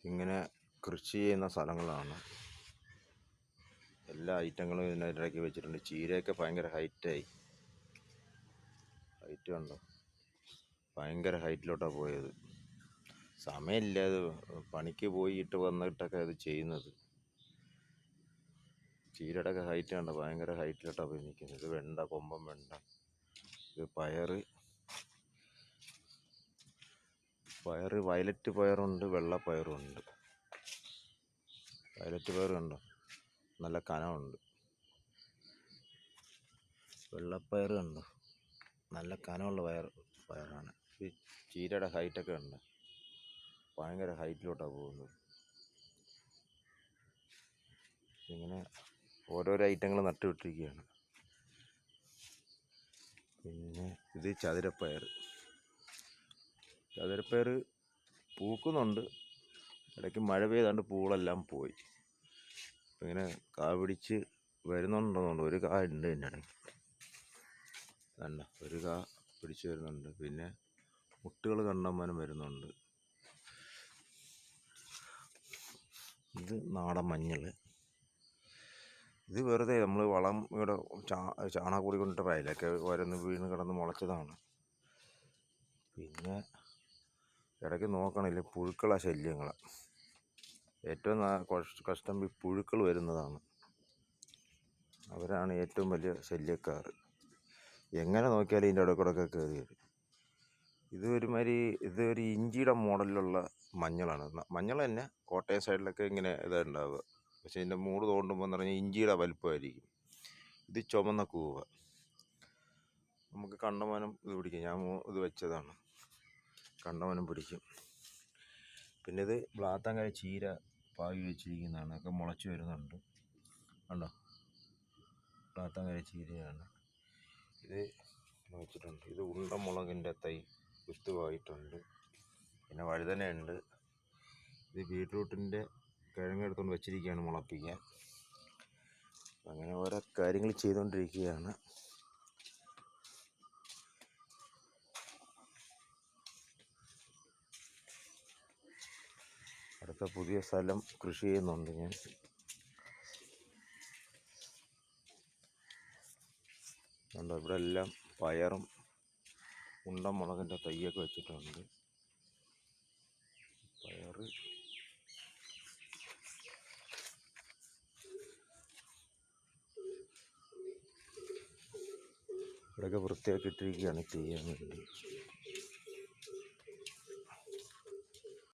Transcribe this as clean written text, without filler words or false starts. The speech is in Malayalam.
ഇങ്ങനെ കൃഷി ചെയ്യുന്ന സ്ഥലങ്ങളാണ്. എല്ലാ ഐറ്റങ്ങളും ഇതിനിടയ്ക്ക് വെച്ചിട്ടുണ്ട്. ചീരയൊക്കെ ഭയങ്കര ഹൈറ്റ് കണ്ടോ, ഭയങ്കര ഹൈറ്റിലോട്ടാണ് പോയത്. സമയമില്ല, അത് പണിക്ക് പോയിട്ട് വന്നിട്ടൊക്കെ അത് ചെയ്യുന്നത്. ചീരയുടെ ഒക്കെ ഹൈറ്റ് കണ്ടോ, ഭയങ്കര ഹൈറ്റിലോട്ടാണ് പോയി നിൽക്കുന്നത്. ഇത് വെണ്ട, കൊമ്പൻ വെണ്ട, ഇത് പയറ്, വയലറ്റ് പയറുണ്ട്, വെള്ളപ്പയറുണ്ട്. വയലറ്റ് പയർ കണ്ടോ, നല്ല കനമുണ്ട്. വെള്ളപ്പയർ കണ്ടോ, നല്ല കനമുള്ള പയറാണ്. ഈ ചീരയുടെ ഹൈറ്റൊക്കെ ഉണ്ട്, ഭയങ്കര ഹൈറ്റിലോട്ടാണ് പോകുന്നത്. ഇങ്ങനെ ഓരോരോ ഐറ്റങ്ങൾ നട്ടുവിട്ടിരിക്കുകയാണ്. പിന്നെ ഇത് ചതുരപ്പയർ പൂക്കുന്നുണ്ട്. ഇടയ്ക്ക് മഴ പെയ്താണ്ട് പൂളെല്ലാം പോയി. ഇങ്ങനെ കാ പിടിച്ച് വരുന്നുണ്ടെന്നുണ്ട്. ഒരു കാ ഉണ്ട് എൻ്റെ ഇടയ്ക്ക് കണ്ട, ഒരു കാ പിടിച്ച് വരുന്നുണ്ട്. പിന്നെ മുട്ടുകൾ കണ്ടമാനം വരുന്നുണ്ട്. ഇത് നാടൻ മഞ്ഞൾ. ഇത് വെറുതെ നമ്മൾ വളം ഇവിടെ ചാണകപ്പൊടി കൊണ്ടിട്ട് അതിലൊക്കെ ഓരോന്ന് വീണ് കിടന്ന് മുളച്ചതാണ്. പിന്നെ ഇടയ്ക്ക് നോക്കണില്ല, പുഴുക്കള ശല്യങ്ങൾ. ഏറ്റവും കഷ്ടം ഈ പുഴുക്കൾ വരുന്നതാണ്. അവരാണ് ഏറ്റവും വലിയ ശല്യക്കാർ. എങ്ങനെ നോക്കിയാലും ഇതിൻ്റെ ഇടയ്ക്കൂടെയൊക്കെ കയറി വരും. ഇതൊരു ഇഞ്ചിയുടെ മോഡലിലുള്ള മഞ്ഞളാണ്. മഞ്ഞൾ തന്നെ കോട്ടയം സൈഡിലൊക്കെ ഇങ്ങനെ ഇതുണ്ടാവുക. പക്ഷേ ഇതിൻ്റെ മൂട് തോണ്ടുമ്പോൾ എന്ന് പറഞ്ഞാൽ ഇഞ്ചിയുടെ വലുപ്പമായിരിക്കും. ഇത് ചുമന്ന കൂവ. നമുക്ക് കണ്ടമാനം ഇത് പിടിക്കും. ഞാൻ ഇത് വെച്ചതാണ്, കണ്ടമാനം പിടിക്കും. പിന്നെ ഇത് ബ്ലാത്താങ്കായ ചീര പാവി വെച്ചിരിക്കുന്നതാണ്. ഒക്കെ മുളച്ച് വരുന്നുണ്ട് കണ്ടോ, ബ്ലാത്താങ്കായ ചീരയാണ് ഇത് വെച്ചിട്ടുണ്ട്. ഇത് ഉണ്ടമുളകിൻ്റെ തൈ വിത്തുമായിട്ടുണ്ട്. പിന്നെ വഴുതനയുണ്ട്. ഇത് ബീട്രൂട്ടിൻ്റെ കിഴങ്ങെടുത്തുകൊണ്ട് വെച്ചിരിക്കുകയാണ് മുളപ്പിക്കാൻ. അങ്ങനെ ഓരോ കാര്യങ്ങൾ ചെയ്തുകൊണ്ടിരിക്കുകയാണ്. അടുത്ത പുതിയ സ്ഥലം കൃഷി ചെയ്യുന്നുണ്ട് ഞാൻ. കണ്ടോ, ഇവിടെ എല്ലാം പയറും ഉണ്ടമുളകിൻ്റെ തൈയൊക്കെ വെച്ചിട്ടുണ്ട്. പയർ ഇവിടെയൊക്കെ വൃത്തിയാക്കി ഇട്ടിരിക്കുകയാണ് ചെയ്യാൻ വേണ്ടി.